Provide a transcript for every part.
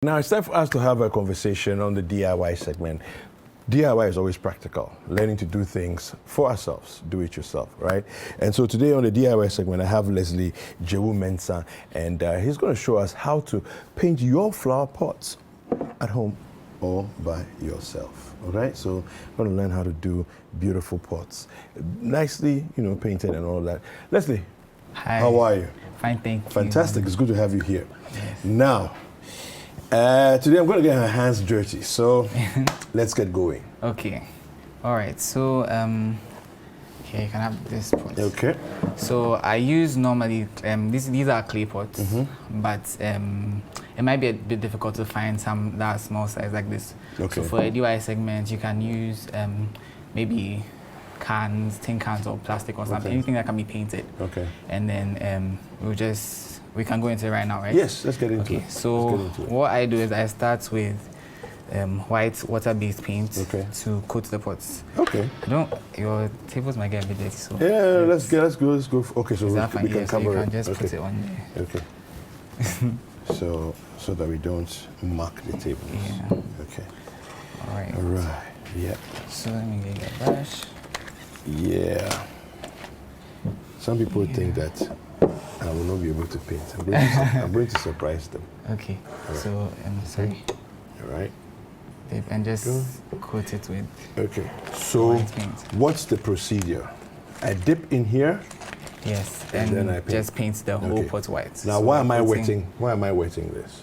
Now it's time for us to have a conversation on the DIY segment. DIY is always practical, learning to do things for ourselves, do it yourself, right? And so today on the DIY segment, I have Leslie Jewu-Mensah, and he's going to show us how to paint your flower pots at home or by yourself, all right? So we're going to learn how to do beautiful pots, nicely, painted and all that. Leslie, hi. How are you? Fine, thank you. Fantastic, it's good to have you here. Yes. Now, today I'm going to get her hands dirty, so let's get going. Okay. All right. So, here you can have this pot. Okay. So I use normally these are clay pots, but it might be a bit difficult to find some that are small size like this. Okay. So for a DIY segment, you can use maybe cans, tin cans, or plastic or something, anything that can be painted. Okay. And then we can go into it right now, right? Yes, let's get into it. So what I do is I start with white water-based paint to coat the pots. Okay. Your tables might get a bit dirty, so yeah, let's go. Okay, so we can cover you can it. just put it on there. Okay. so that we don't mark the tables. Yeah. Okay. All right. All right. Yeah. So let me get a brush. Yeah. Some people think that I will not be able to paint. I'm going to surprise them. Okay. Right. So sorry. All right. And just coat it with So white paint. what's the procedure? I dip in here. Yes. And then I paint. Just paint the whole pot white. Now, so why am I wetting this?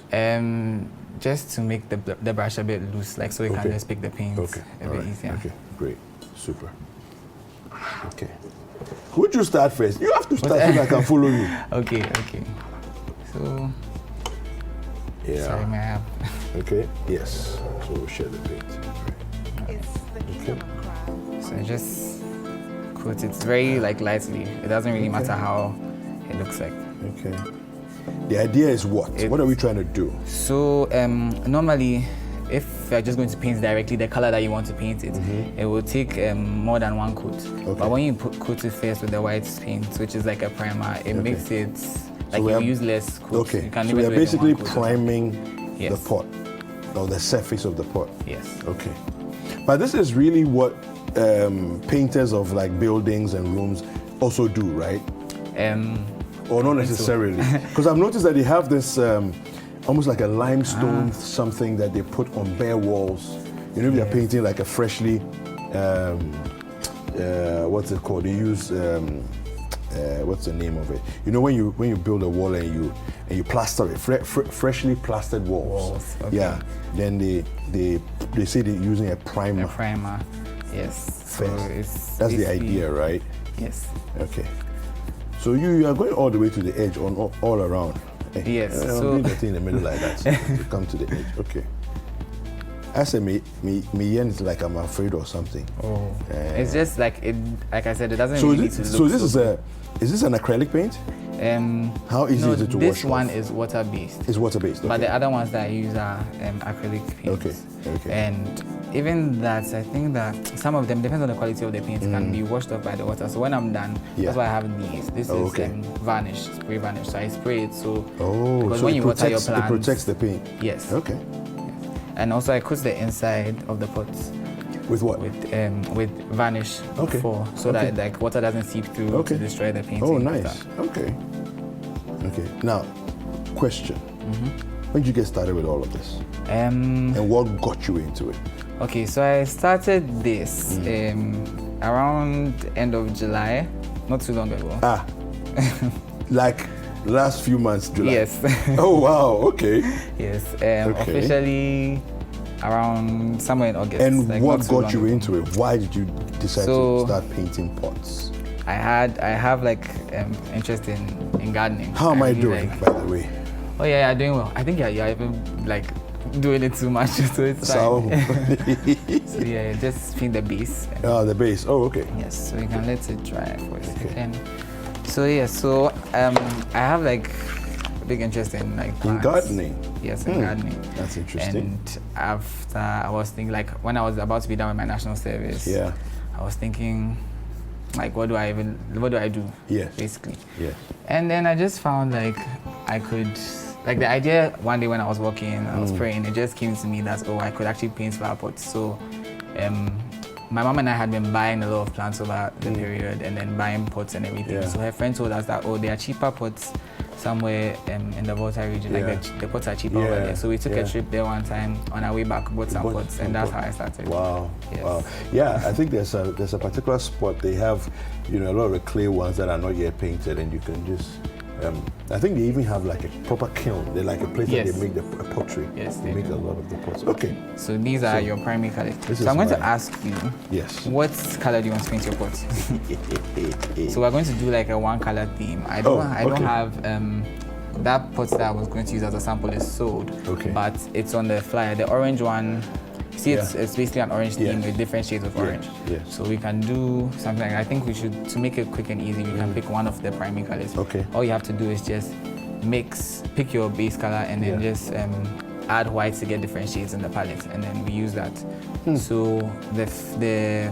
Just to make the brush a bit loose, like so you can just pick the paint a bit easier. Okay, great, super. Okay. Would you start first? You have to start so that I can follow you. Okay. So. Yeah. Sorry, may I have? Okay. Yes. So we'll share the paint. It's the kingdom of crowd. So just coat it very lightly. It doesn't really matter how it looks like. Okay. The idea is what? What are we trying to do? So normally, if you're just going to paint directly the color that you want to paint it, it will take more than one coat. Okay. But when you coat it first with the white paint, which is like a primer, it makes it like you use less coat. Okay. You can So we are basically priming the pot, or the surface of the pot. Yes. Okay. But this is really what painters of like buildings and rooms also do, right? Or not necessarily, because I've noticed that they have this almost like a limestone something that they put on bare walls. If they're painting like a freshly, what's it called? They use what's the name of it? When you build a wall and you plaster it, freshly plastered walls. Okay. Yeah. Then they say they're using a primer. A primer. Yes. First. That's the idea, right? Yes. Okay. So you are going all the way to the edge, all around. Yes. I'll So bring the thing in the middle like that. So you come to the edge. Okay. I say me is like I'm afraid or something. Oh. It's just like it. Like I said, it doesn't So really need to look. Is this an acrylic paint? How easy is it to wash This one off? is water-based. It's water-based. Okay. But the other ones that I use are acrylic paints. Okay. And even that, I think that some of them, depends on the quality of the paint, can be washed off by the water. So when I'm done, that's why I have these. This is varnish, spray varnish. So I spray it because so when you water your plants, it protects the paint. Yes. Okay. And also I coat the inside of the pots. With what? With varnish so that like water doesn't seep through to destroy the paint. Oh, nice. Okay. Now, question. When did you get started with all of this? And what got you into it? Okay, so I started this around end of July, not too long ago. Like last few months, July? Yes. Oh, wow, okay. Yes, officially around somewhere in August. And like what got you into it? Why did you decide to start painting pots? I have like interest in gardening. How am I doing, by the way? Oh yeah, doing well. I think you're even like doing it too much, so it's fine. So yeah, just paint the base. The base. Oh, okay. Yes, so you can let it dry for a second. So yeah, I have like a big interest in like plants. In gardening. Yes, in gardening. That's interesting. And after I was thinking, like when I was about to be done with my national service, I was thinking, like what do I do? Yes. Basically. Yes. And then I just found like I could like the idea one day when I was walking, I was praying, it just came to me that I could actually paint flower pots. So my mom and I had been buying a lot of plants over the period and then buying pots and everything. Yeah. So her friend told us that there are cheaper pots somewhere in the Volta region, like the pots are cheaper over there. So we took a trip there one time on our way back, bought some pots, and that's how I started. Wow. Yes. Wow. Yeah, I think there's a particular spot they have, a lot of the clay ones that are not yet painted, and you can just. I think they even have like a proper kiln. They're like a place that they make the pottery. Yes, they make a lot of the pots. Okay. So these are your primary colors. This So I'm going to ask you. Yes. What color do you want to paint your pots? So we're going to do like a one color theme. I don't have that pot that I was going to use as a sample is sold. Okay. But it's on the flyer. The orange one. See, it's basically an orange theme with different shades of orange. Yes. So we can do something like I think we should, to make it quick and easy, we can pick one of the primary colors. Okay. All you have to do is just pick your base color and then just add white to get different shades in the palette, and then we use that. So the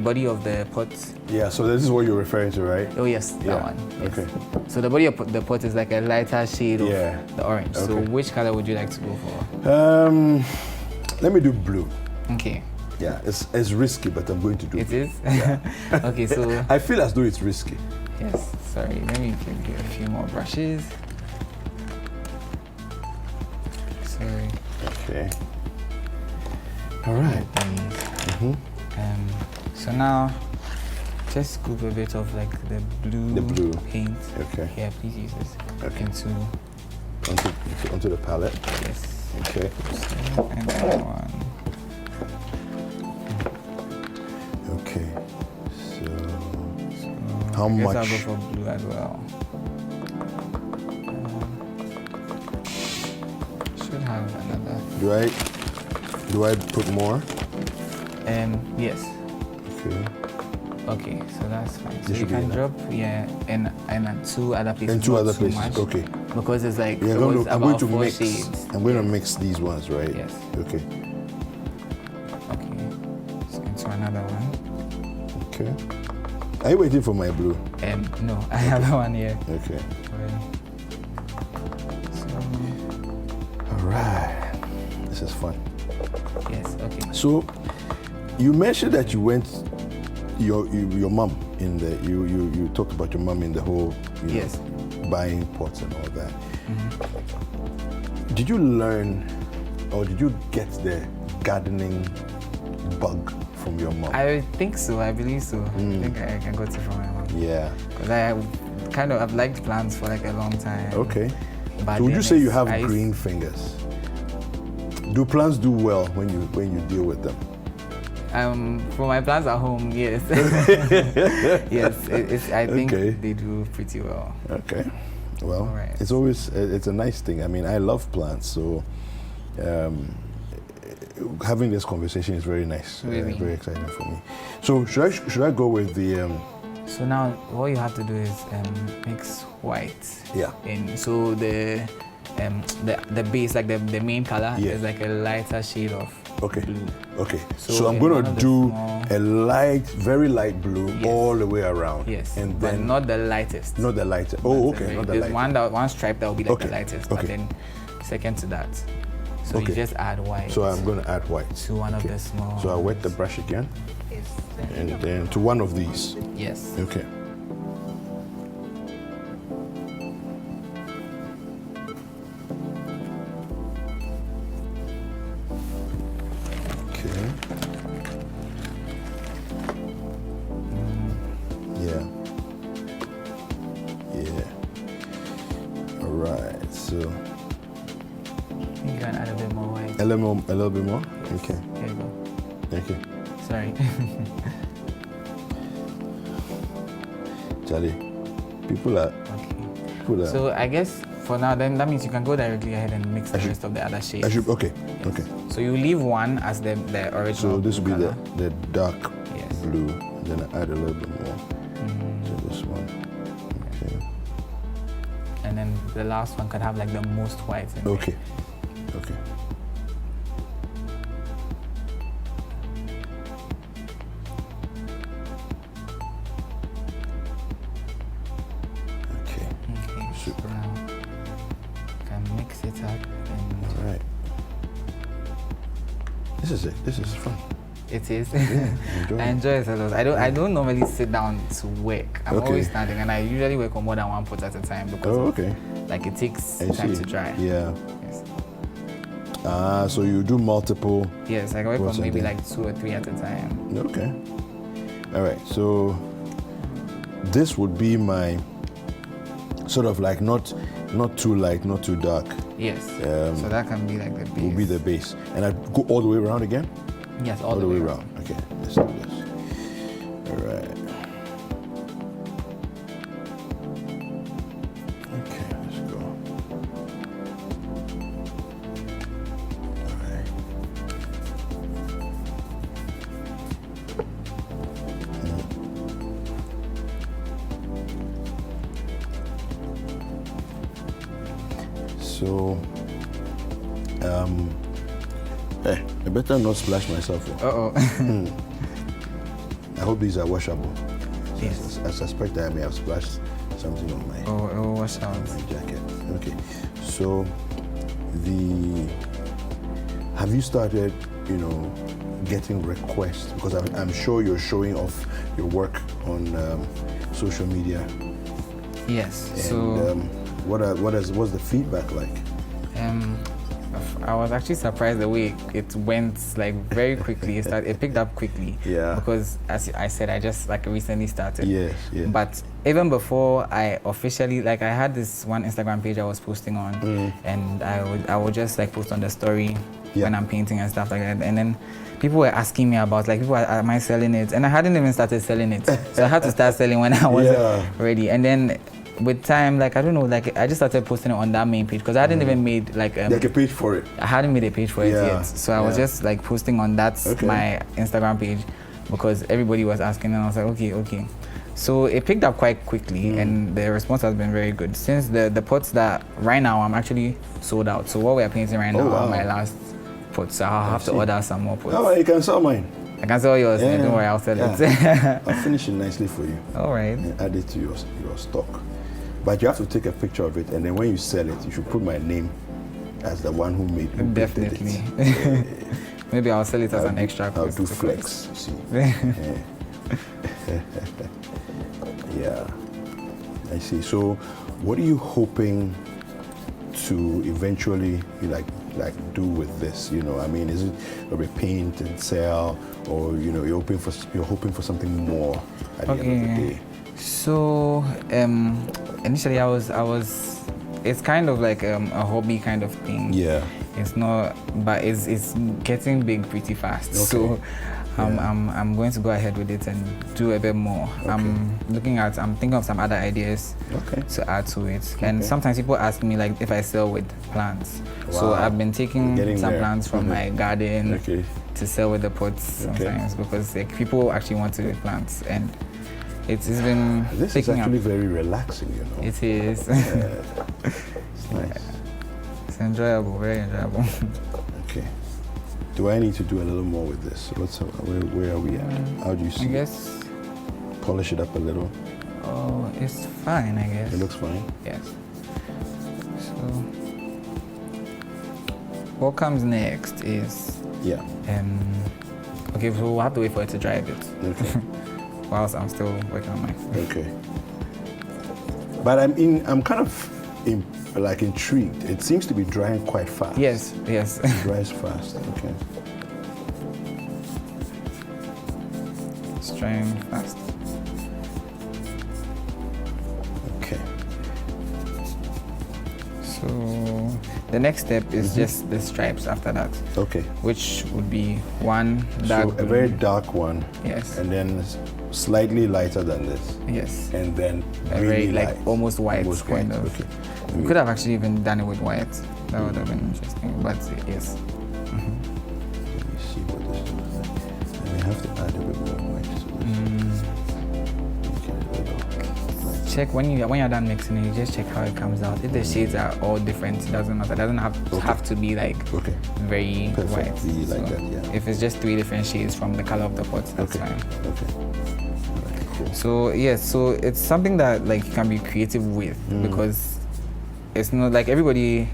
body of the pot. Yeah, so this is what you're referring to, right? Oh yes, that one. Yes. Okay. So the body of the pot is like a lighter shade of the orange. So which color would you like to go for? Let me do blue. Okay. Yeah, it's risky, but I'm going to do it. blue. It is? Okay, so... I feel as though it's risky. Yes, sorry. Let me give you a few more brushes. Sorry. Okay. All right. So now, just scoop a bit of like the blue paint. Okay. Here, please use this. Okay. Onto the palette. Yes. Okay. And that one. Okay. So how I guess much? I'll go for blue as well. Should have another. Do I put more? Yes. Okay. Okay, so that's fine. So you can drop in two other places. In two other places. Much, okay. Because it's like I'm going to mix. Shades. I'm going to mix these ones, right? Yes. Okay. Okay. So into another one. Okay. Are you waiting for my blue? No, I have that one here. Okay. So. All right. This is fun. Yes. Okay. So, you mentioned that you went. Your mom in the you talked about your mom in the whole buying pots and all that. Did you learn or did you get the gardening bug from your mom? I think so. I believe so. I think I can got it from my mom. Yeah. Because I've liked plants for like a long time. Okay. But so would you say you have green fingers? Do plants do well when you deal with them? For my plants at home, yes. Yes, I think they do pretty well. Okay. Well, it's always, it's a nice thing. I mean, I love plants, so having this conversation is very nice. Really? Very exciting for me. So should I go with the... So now, all you have to do is mix white. Yeah. So the base, like the main color, is like a lighter shade of blue. Okay. So I'm going to do a very light blue all the way around. Yes. And but then not the lightest. Not the lightest. Oh, okay. Not the lightest. One stripe that will be like the lightest. Okay. But then second to that. So you just add white. So I'm going to add white. To one of the small. So I wet the brush again. And then to one of these. Yes. Okay. A little bit more? Okay. Here you go. Thank you. Sorry. Charlie, people are... So I guess for now, then that means you can go directly ahead and mix the rest of the other shades. Okay. So you leave one as the original. So this will be the dark blue, and then I add a little bit more to this one. Okay. And then the last one could have like the most white in Okay. It. Okay. This is it. This is fun. It is. enjoy I it. enjoy it a lot. I don't normally sit down to work. I'm Okay. always standing, and I usually work on more than one pot at a time because Oh, okay. like it takes I time see. to dry. Yeah. Yes. So you do multiple. Yes, I can work Pots on a maybe day. like 2 or 3 at a time. Okay. All right. So this would be my sort of like not too light, not too dark. Yes. So that can be like the base. Will be the base, and I go all the way around again. Yes, all the way around. Okay. Let's do this. All right. Okay. Let's go. All right. So, I better not splash myself. Uh-oh. I hope these are washable. Yes. I suspect I may have splashed something on my, Oh, watch out. my jacket. Okay. So, have you started, getting requests? Because I'm sure you're showing off your work on social media. Yes. And So what's the feedback like? I was actually surprised the way it went like very quickly. It picked up quickly. Yeah. Because as I said, I just like recently started. Yes, yeah. But even before I officially I had this one Instagram page I was posting on, and I would just like post on the story Yeah. when I'm painting and stuff like that, and then people were asking me about like am I selling it, and I hadn't even started selling it, so I had to start selling when I wasn't Yeah. ready, and then. With time, I don't know, I just started posting it on that main page because I hadn't even made Like a page for it. I hadn't made a page for it Yeah, yet. So I was yeah. just posting on that Okay. my Instagram page because everybody was asking, and I was like, okay. So it picked up quite quickly, and the response has been very good. Since the pots that right now I'm actually sold out. So what we are painting right now wow. are my last pots. So I'll have to see. order some more pots. Oh, you can sell mine. I can sell yours. Yeah. Don't worry, I'll sell it. I'll finish it nicely for you. All right. And add it to your stock. But you have to take a picture of it, and then when you sell it, you should put my name as the one who made it. Definitely. Maybe I'll sell it as an extra. I'll cost do to flex. You see. Yeah. I see. So, what are you hoping to eventually do with this? I mean, is it a paint and sell, or you're hoping for something more at the end of the day? So initially I was it's kind of like a hobby kind of thing. Yeah. It's not, but it's getting big pretty fast. So I'm going to go ahead with it and do a bit more. Okay. I'm thinking of some other ideas to add to it. And sometimes people ask me like if I sell with plants. So Wow. I've been taking Getting some there. plants from my garden to sell with the pots sometimes because people actually want to plants, and it's been This is picking actually up. very relaxing, It is. It's nice. It's enjoyable, very enjoyable. Okay. Do I need to do a little more with this? Where are we at? How do you see I it? guess. Polish it up a little. Oh, it's fine, I guess. It looks fine. Yes. So, what comes next is Yeah. okay. So we'll have to wait for it to dry a bit. Okay. Whilst I'm still working on mine. Okay. But I'm kind of intrigued. It seems to be drying quite fast. Yes. It dries fast. Okay. It's drying fast. Okay. So the next step is just the stripes after that, Okay. which would be one dark So a blue. very dark one. Yes. And then slightly lighter than this. Yes. And then A really very light. almost white Almost kind white. of. Okay. We could have actually even done it with white. That would have been interesting. But yes. Let me see what this is. I may have to add a bit more white to this. Okay, there we go. Check when you're done mixing it, you just check how it comes out. If the shades are all different, it doesn't matter. It doesn't have to be like Okay. very Perfectly white. like that, yeah. If it's just 3 different shades from the color of the pot, that's Okay. fine. Okay. All right, cool. So yes, so it's something that you can be creative with because it's not like everybody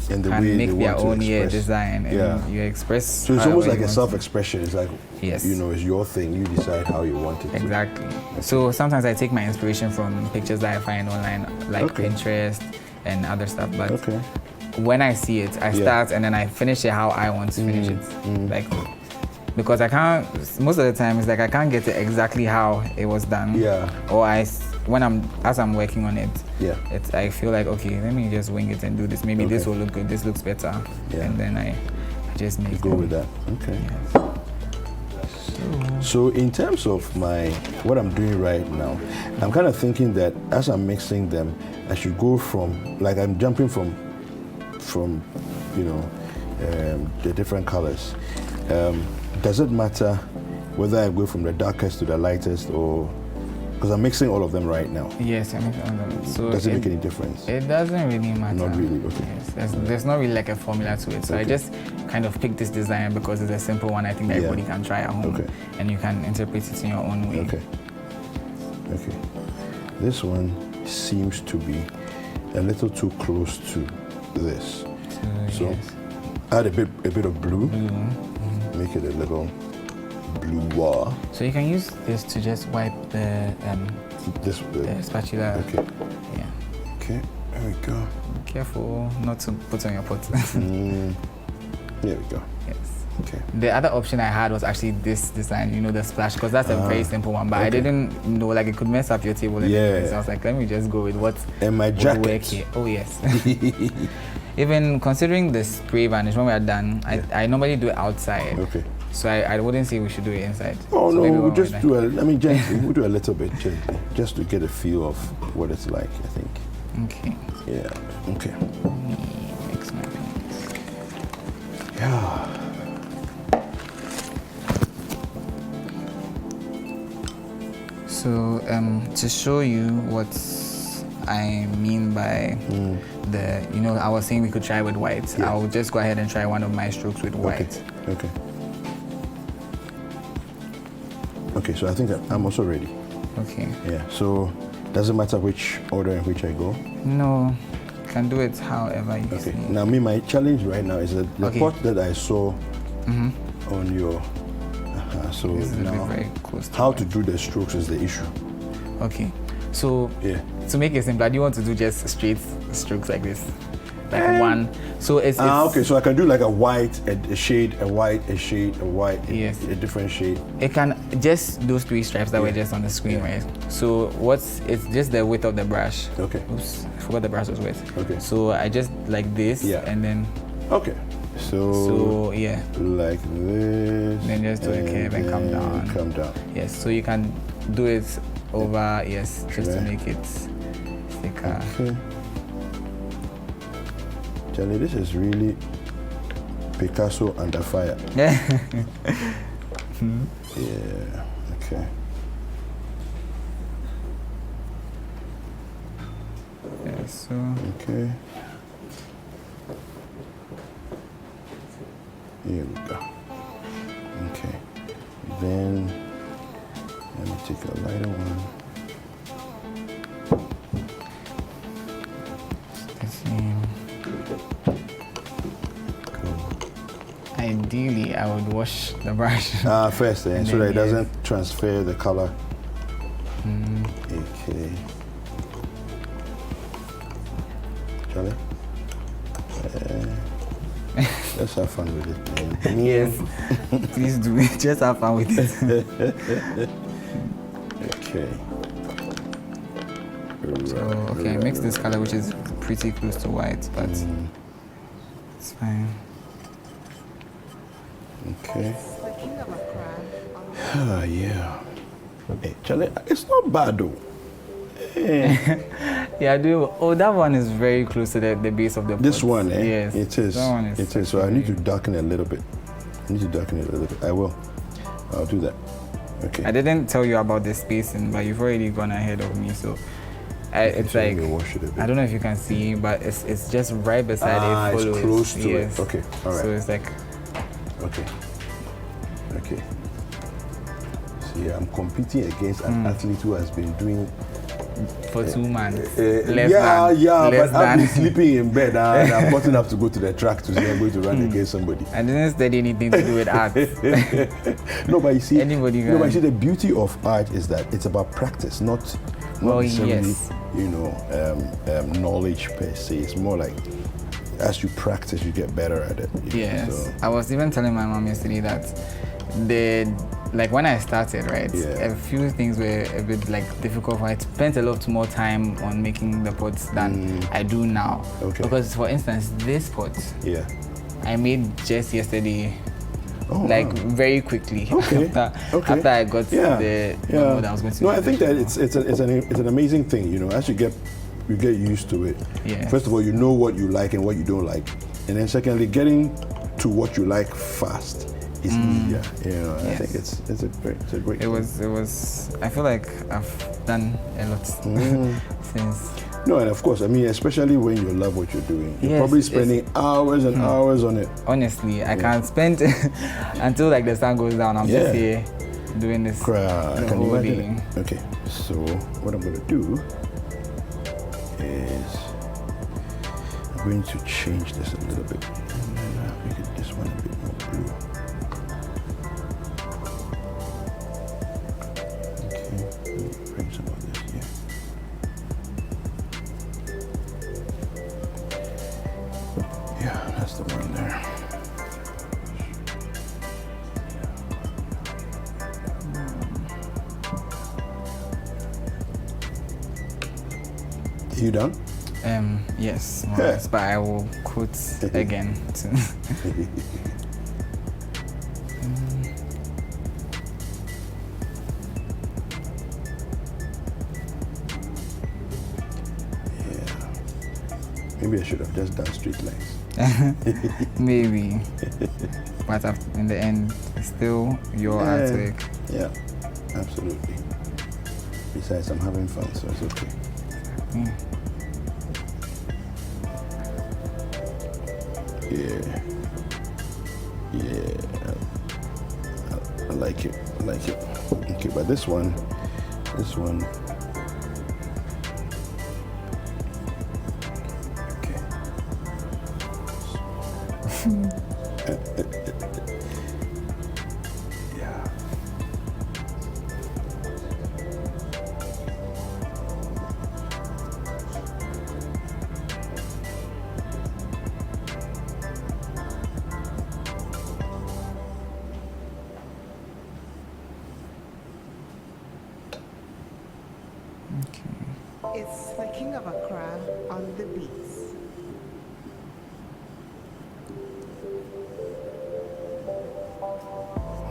And the can way make they their want to own express. design, and Yeah. you express. So it's however almost you like a want to. self-expression. It's like, Yes. you know, it's your thing. You decide how you want it to. Exactly. So sometimes I take my inspiration from pictures that I find online, like Okay. Pinterest and other stuff. But Okay. when I see it, I Yeah. start and then I finish it how I want to finish it. Like, because I can't. Most of the time, it's like I can't get it exactly how it was done. Yeah. Or when I'm working on it, Yeah. I feel like, okay, let me just wing it and do this. Maybe this Okay. will look good. This looks better. Yeah. And then I just make Go them. with that. Okay. Yes. So in terms of what I'm doing right now, I'm kind of thinking that as I'm mixing them, I should go from, like I'm jumping from you know, the different colors. Does it matter whether I go from the darkest to the lightest, or because I'm mixing all of them right now? Yes, I mean, so Does it make any difference? It doesn't really matter. Not really, okay. Yes, there's not really like a formula to it. So I Okay. just kind of picked this design because it's a simple one. I think that Yeah. everybody can try at home, Okay. and you can interpret it in your own way. Okay. Okay. This one seems to be a little too close to this. So yes. add a bit of blue. Blue. Make it a little bluer. So you can use this to just wipe the The spatula. Okay. Yeah. Okay. There we go. Careful not to put on your pot. There we go. Yes. Okay. The other option I had was actually this design, you know, the splash, because that's a very simple one. But I okay. didn't know, like, it could mess up your table. And Yeah. everything. So I was like, let me just go with what And my would work jacket. here. Oh yes. Even considering the spray varnish, when we are done, I normally do it outside. Okay. So I wouldn't say we should do it inside. Oh So no, maybe we'll when we're just done. do gently. We'll do a little bit gently, just to get a feel of what it's like, I think. Okay. Yeah. Okay. Let me mix my paints. Yeah. So to show you what I mean by the, you know, I was saying we could try with white. Yeah. I'll just go ahead and try one of my strokes with white. Okay. Okay, so I think I'm also ready. Okay. Yeah. So does it matter which order in which I go? No, can do it however you Okay. see. Now, my challenge right now is that the Okay. pot that I saw on your. So This is a bit now, very close to how white. to do the strokes is the issue. Okay. So Yeah. to make it simpler, do you want to do just straight strokes like this? Like one. So it's Okay, so I can do like a white, a shade, a white, a shade, a white, Yes. a different shade. it can just those three stripes that were Yeah. just on the screen, Yeah. right? So it's just the width of the brush. Okay. Oops, I forgot the brush was wet. Okay. So I just like this, Yeah. and then Okay. so yeah, Like this. Then just do a curve and come then down. Come down. yes. So you can do it over, yes, just to Okay. make it thicker. Okay. Charlie, this is really Picasso under fire. Yeah. Yeah. Okay. Yeah, so Okay. Here we go. Okay. Then let me take a lighter one. the same. Cool. Ideally, I would wash the brush. First, And so then, that it yes. doesn't transfer the color. Okay. Charlie? Let's have fun with it, man. Yes. Please do it. Just have fun with it. Okay. So okay, I mixed this color, which is pretty close to white, but it's fine. Okay. The king of Accra. Ah, yeah. Hey, Charlie, it's not bad though. Hey. Yeah, I do. Oh, that one is very close to the base of the This pot. one, eh? Yes. It is. That one is. It is. So I need to darken it a little bit. I need to darken it a little bit. I will. I'll do that. Okay. I didn't tell you about the spacing, but you've already gone ahead of me. So it's So let like me wash it a bit. I don't know if you can see, but it's just right beside it. It's Follows. close to Yes. it. Okay. All right. So it's like Okay. Okay. See, I'm competing against an athlete who has been doing for 2 months. Yeah, less but I've been than. sleeping in bed and I'm gotten up to go to the track to say I'm going to run against somebody. I didn't study anything to do with art. No, but you see, Anybody no, but can. you see, the beauty of art is that it's about practice, not Well, necessarily, yes. knowledge per se. It's more like as you practice, you get better at it. you know, Yes. so- I was even telling my mom yesterday that when I started, right, Yeah. a few things were a bit like difficult. I spent a lot more time on making the pots than I do now. Okay. Because, for instance, this pot Yeah. I made just yesterday, Oh, like wow. very quickly. Okay. After I got the memo that I was going to. No, I do think the that show. it's an amazing thing. You know, as you get used to it. Yes. First of all, you know what you like and what you don't like, and then secondly, getting to what you like fast is easier. You know, I Yes. think it's a great It thing. was. I feel like I've done a lot since. No, and of course, I mean, especially when you love what you're doing, you're Yes, probably it's- spending hours and hours on it. Honestly, I can't spend until like the sun goes down. I'm Yeah. just here doing this I the can whole imagine day. it. Okay, so what I'm going to do is I'm going to change this a little bit and then make it this one a bit more blue. Okay, let me bring some of this here. Yeah, that's the one there. You done? Yes, more or less, but I will quote again. Yeah. Maybe I should have just done straight lines. Maybe, but in the end, it's still your artwork. Yeah, absolutely. Besides, I'm having fun, so it's okay. Yeah. Yeah. I like it. I like it. Okay, but this one. Okay. Yeah. It's the King of Accra on the beats.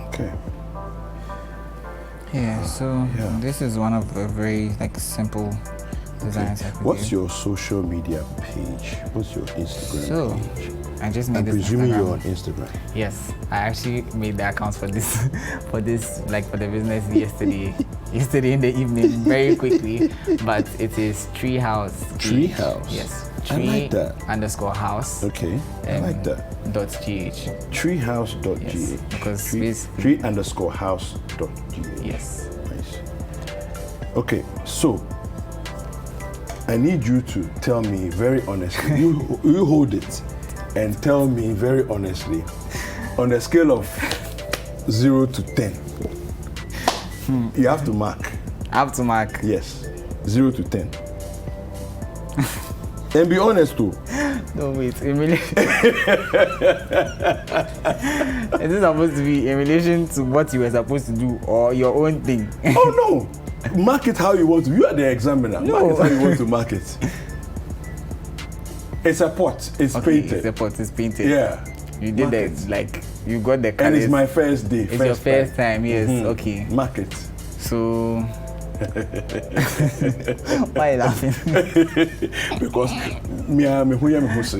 Okay. Yeah. So Yeah. this is one of the very like simple designs I could What's do. your social media page? What's your Instagram So, page? I just made I'm this presuming Instagram. you're on Instagram. Yes, I actually made the account for this, for the business yesterday in the evening, very quickly. But it is Treehouse. Treehouse? Yes. I like that. _house. Okay, I like that. .gh. Treehouse.gh. Yes, because basically- tree_house.gh. Yes. Nice. Okay, so I need you to tell me very honestly. you hold it and tell me very honestly, on a scale of 0 to 10. You have to mark. I have to mark. Yes, 0 to 10. And be honest too. No, wait. In relation. Is this supposed to be in relation to what you were supposed to do or your own thing? Oh no! Mark it how you want to. You are the examiner. No. Mark it how you want to mark it. It's a pot. It's Okay, painted. it's a pot. It's painted. Yeah. You did Mark that, it. like, you got the And colors. it's my first day. It's your first time, yes. Okay. Mark it. So, why are you laughing? Because me who am who say.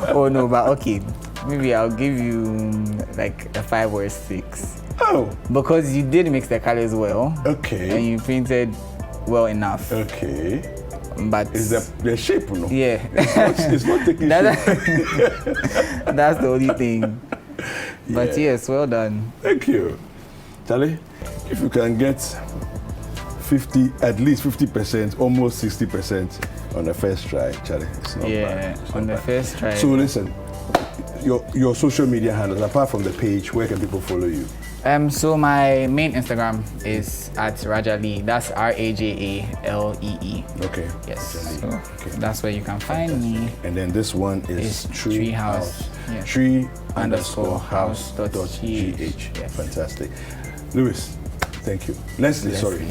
Oh no, but okay. Maybe I'll give you like a 5 or a 6 Oh, because you did mix the colors well and okay. you painted well enough. Okay. But Is the shape, no? yeah, It's not taking shape. that's the only thing. But Yeah. yes, well done. Thank you. Charlie, if you can get at least 50%, almost 60% on the first try, Charlie. It's not bad. Yeah, It's on not the bad. first try. So listen, your social media handles, apart from the page, where can people follow you? So my main Instagram is at Rajalee. That's Rajalee. Okay. Yes. Rajalee. So Okay. that's where you can find me. And then this one is It's Tree Treehouse. House. Yeah. Tree_house.gh. Yes. Fantastic. Lewis, thank you. Leslie, Leslie. sorry.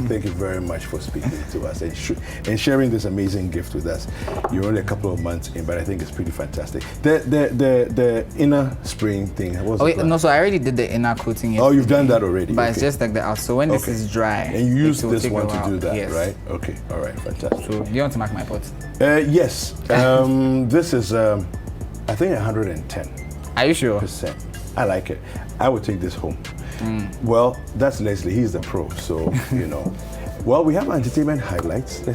Thank you very much for speaking to us and sharing this amazing gift with us. You're only a couple of months in, but I think it's pretty fantastic. The inner spring thing. What's Oh the wait, plan? no. So I already did the inner coating. Oh, you've done that already. But it's Okay. just like the out. So when this Okay. is dry, And you use it will this take a one to while. do that, Yes. right? Okay. All right. Fantastic. So do you want to mark my pot? Yes. This is, I think, 110%. Are you sure? I like it. I would take this home. Well, that's Leslie. He's the pro, so you know. Well, we have entertainment highlights. Let's